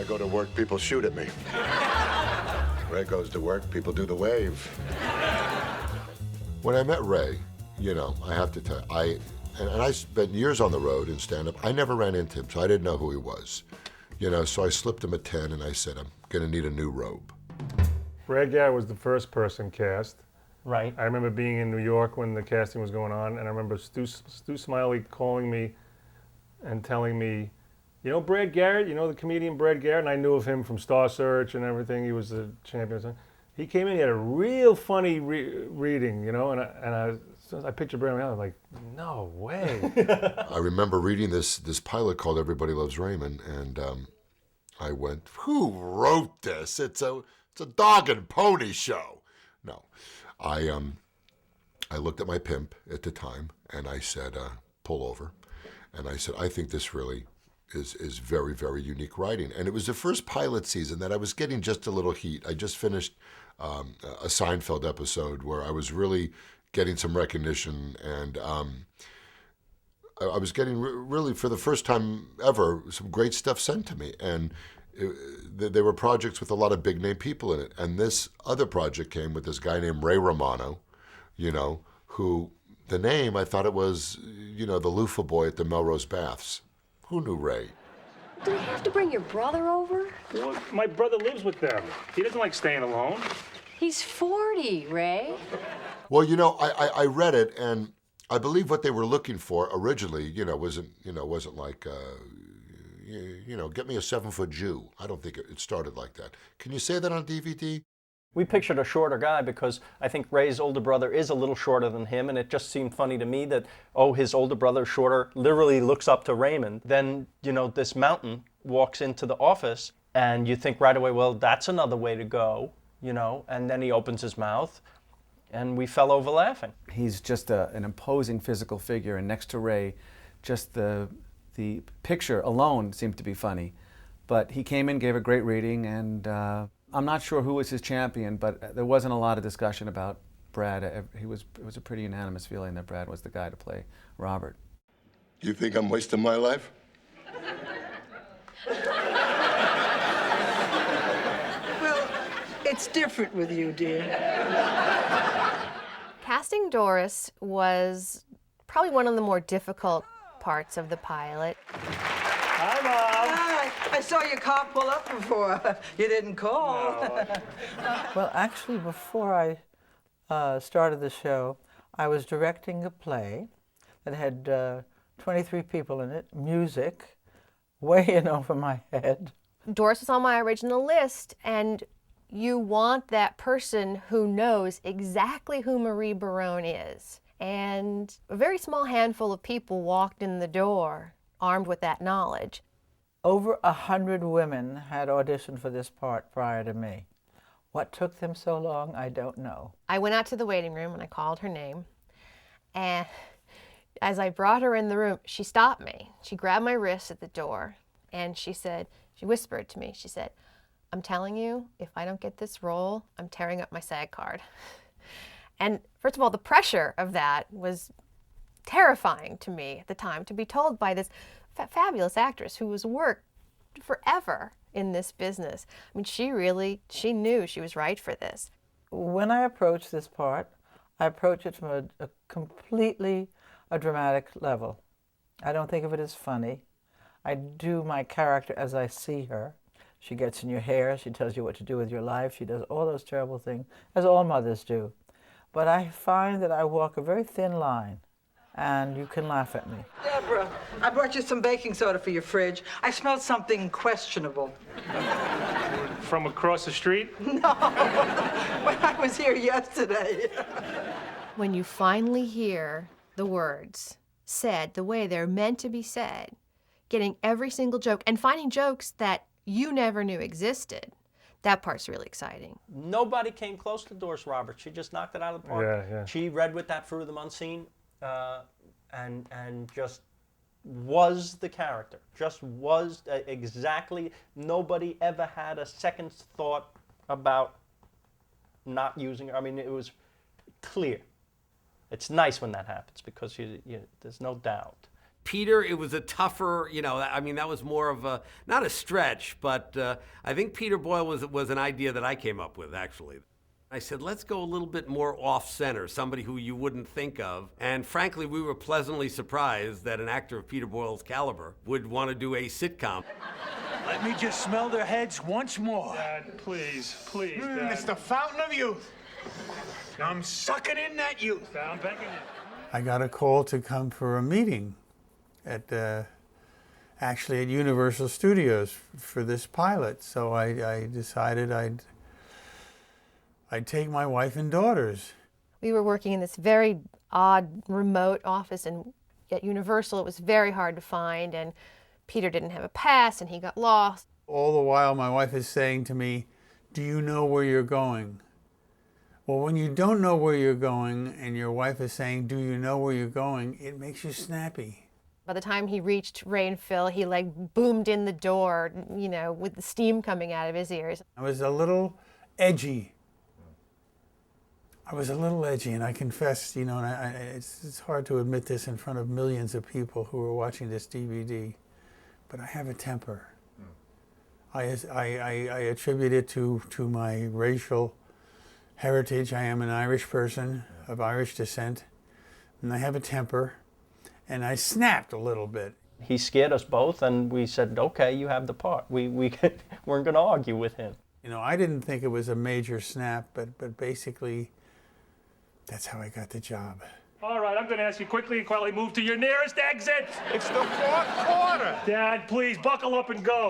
I go to work, people shoot at me. Ray goes to work, people do the wave. When I met Ray, you know, I have to tell you, and I spent years on the road in stand-up. I never ran into him, so I didn't know who he was. You know, so I slipped him a 10 and I said, I'm gonna need a new robe. Brad Garrett was the first person cast. Right. I remember being in New York when the casting was going on, and I remember Stu Smiley calling me and telling me, you know Brad Garrett, you know the comedian Brad Garrett, and I knew of him from Star Search and everything. He was the champion. He came in, he had a real funny reading, you know, and I pictured Brad, I was like, no way. I remember reading this pilot called Everybody Loves Raymond, and I went, who wrote this? It's a dog and pony show. No, I looked at my pimp at the time, and I said, pull over. And I said, I think this really is very, very unique writing. And it was the first pilot season that I was getting just a little heat. I just finished a Seinfeld episode where I was really getting some recognition, and I was getting really, for the first time ever, some great stuff sent to me. And there were projects with a lot of big name people in it. And this other project came with this guy named Ray Romano, you know, who, the name, I thought it was, you know, the loofah boy at the Melrose Baths. Who knew Ray? Do we have to bring your brother over? Well, my brother lives with them. He doesn't like staying alone. He's 40, Ray. Well, you know, I read it, and I believe what they were looking for originally, you know, wasn't like, you know, get me a 7-foot Jew. I don't think it started like that. Can you say that on DVD? We pictured a shorter guy because I think Ray's older brother is a little shorter than him, and it just seemed funny to me that, oh, his older brother, shorter, literally looks up to Raymond. Then, you know, this mountain walks into the office, and you think right away, well, that's another way to go, you know, and then he opens his mouth, and we fell over laughing. He's just an imposing physical figure, and next to Ray, just the picture alone seemed to be funny. But he came in, gave a great reading, and I'm not sure who was his champion, but there wasn't a lot of discussion about Brad. It was a pretty unanimous feeling that Brad was the guy to play Robert. You think I'm wasting my life? Well, it's different with you, dear. Casting Doris was probably one of the more difficult parts of the pilot. Hi, Mom. Hi. I saw your car pull up before. You didn't call. No. Well, actually, before I started the show, I was directing a play that had 23 people in it, music, way in over my head. Doris was on my original list, and you want that person who knows exactly who Marie Barone is. And a very small handful of people walked in the door armed with that knowledge. Over 100 women had auditioned for this part prior to me. What took them so long, I don't know. I went out to the waiting room and I called her name. And as I brought her in the room, she stopped me. She grabbed my wrist at the door and she whispered to me, she said, I'm telling you, if I don't get this role, I'm tearing up my SAG card. And first of all, the pressure of that was terrifying to me at the time, to be told by this fabulous actress who has worked forever in this business. I mean, she knew she was right for this. When I approach this part, I approach it from a completely dramatic level. I don't think of it as funny. I do my character as I see her. She gets in your hair, she tells you what to do with your life, she does all those terrible things, as all mothers do. But I find that I walk a very thin line, and you can laugh at me. Deborah, I brought you some baking soda for your fridge. I smelled something questionable. From across the street? No, when I was here yesterday. When you finally hear the words said the way they're meant to be said, getting every single joke, and finding jokes that you never knew existed, that part's really exciting. Nobody came close to Doris Roberts. She just knocked it out of the park. Yeah. She read with that Fruit of the Month scene and just was the character. Just was exactly. Nobody ever had a second's thought about not using her. I mean, it was clear. It's nice when that happens because there's no doubt. Peter, it was a tougher, I mean, that was more of a, not a stretch, but I think Peter Boyle was an idea that I came up with, actually. I said, let's go a little bit more off-center, somebody who you wouldn't think of. And frankly, we were pleasantly surprised that an actor of Peter Boyle's caliber would want to do a sitcom. Let me just smell their heads once more. Dad, please, Dad. It's the fountain of youth. I'm sucking in that youth. Dad, I'm begging you. I got a call to come for a meeting at actually at Universal Studios for this pilot. So I decided I'd take my wife and daughters. We were working in this very odd remote office, and at Universal it was very hard to find, and Peter didn't have a pass and he got lost. All the while my wife is saying to me, "Do you know where you're going?" Well, when you don't know where you're going and your wife is saying, "Do you know where you're going?" it makes you snappy. By the time he reached Ray and Phil, he like boomed in the door, with the steam coming out of his ears. I was a little edgy. And I confess, and it's hard to admit this in front of millions of people who are watching this DVD, but I have a temper. I attribute it to my racial heritage. I am an Irish person of Irish descent, and I have a temper, and I snapped a little bit. He scared us both, and we said, okay, you have the part. We weren't going to argue with him. I didn't think it was a major snap, but basically, that's how I got the job. All right, I'm going to ask you quickly and quietly move to your nearest exit. It's the fourth quarter. Dad, please, buckle up and go.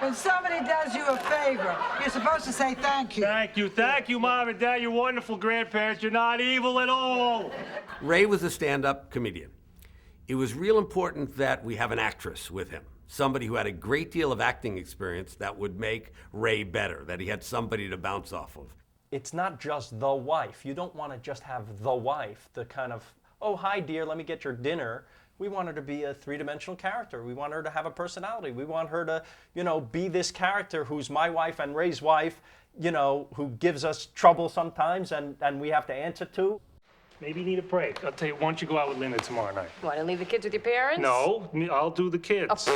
When somebody does you a favor, you're supposed to say thank you. Thank you, Mom and Dad. You're wonderful grandparents. You're not evil at all. Ray was a stand-up comedian. It was real important that we have an actress with him, somebody who had a great deal of acting experience that would make Ray better, that he had somebody to bounce off of. It's not just the wife. You don't want to just have the wife, the kind of, oh, hi, dear, let me get your dinner. We want her to be a three-dimensional character. We want her to have a personality. We want her to, be this character who's my wife and Ray's wife, who gives us trouble sometimes and we have to answer to. Maybe you need a break. I'll tell you, why don't you go out with Linda tomorrow night? You want to leave the kids with your parents? No, I'll do the kids.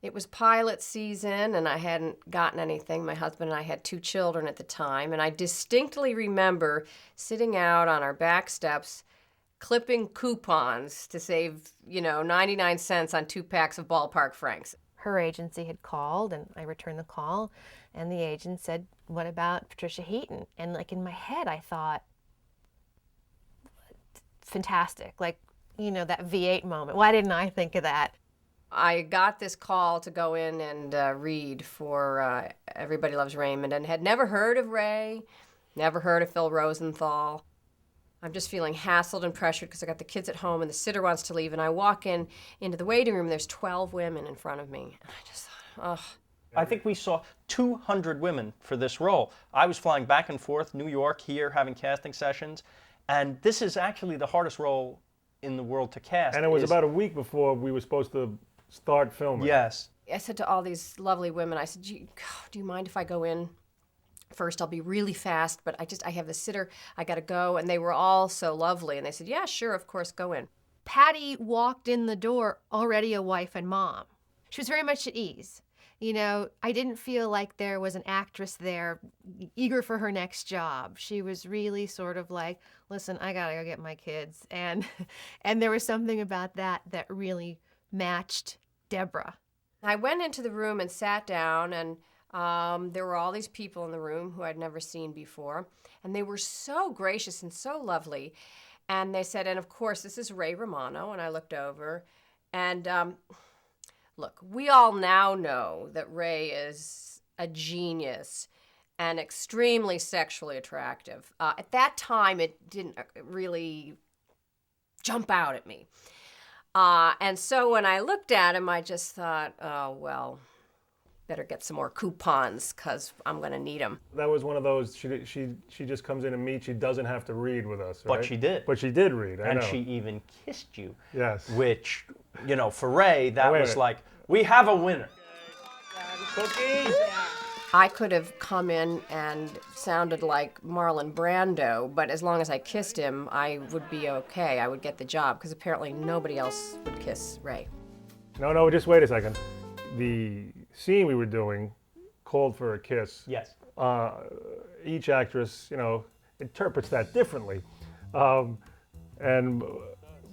It was pilot season, and I hadn't gotten anything. My husband and I had 2 children at the time, and I distinctly remember sitting out on our back steps clipping coupons to save, 99 cents on 2 packs of ballpark franks. Her agency had called, and I returned the call, and the agent said, "What about Patricia Heaton?" And in my head I thought, fantastic, that V8 moment. Why didn't I think of that? I got this call to go in and read for Everybody Loves Raymond, and had never heard of Ray, never heard of Phil Rosenthal. I'm just feeling hassled and pressured because I got the kids at home and the sitter wants to leave, and I walk into the waiting room and there's 12 women in front of me. And I just thought, ugh. I think we saw 200 women for this role. I was flying back and forth, New York, here, having casting sessions, and this is actually the hardest role in the world to cast. And it was about a week before we were supposed to start filming. Yes. I said to all these lovely women, I said, do you mind if I go in first? I'll be really fast, but I have the sitter, I gotta go. And they were all so lovely, and they said, yeah, sure, of course, go in. Patty walked in the door already a wife and mom. She was very much at ease. I didn't feel like there was an actress there eager for her next job. She was really sort of like, listen, I gotta go get my kids. And there was something about that really matched Deborah. I went into the room and sat down, and there were all these people in the room who I'd never seen before, and they were so gracious and so lovely. And they said, and of course, this is Ray Romano. And I looked over, and look, we all now know that Ray is a genius and extremely sexually attractive. At that time, it didn't really jump out at me. And so when I looked at him, I just thought, oh, well, better get some more coupons because I'm going to need them. That was one of those, she just comes in and meets, she doesn't have to read with us, right? But she did. But she did read, I know. And she even kissed you. Yes. Which, for Ray, that was like, we have a winner. Cookie? I could have come in and sounded like Marlon Brando, but as long as I kissed him, I would be okay. I would get the job, because apparently nobody else would kiss Ray. No, just wait a second. The scene we were doing called for a kiss. Yes. Each actress, interprets that differently. And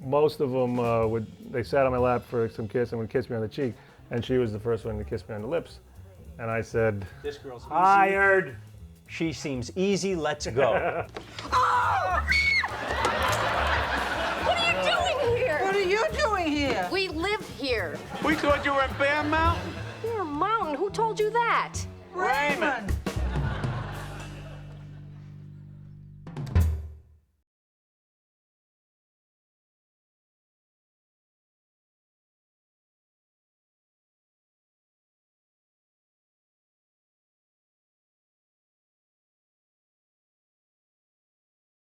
most of them they sat on my lap for some kiss and would kiss me on the cheek, and she was the first one to kiss me on the lips. And I said, This girl's easy. hired. She seems easy, let's go. What are you doing here? What are you doing here? We live here. We thought you were in Bear Mountain. Bear Mountain? Who told you that? Raymond!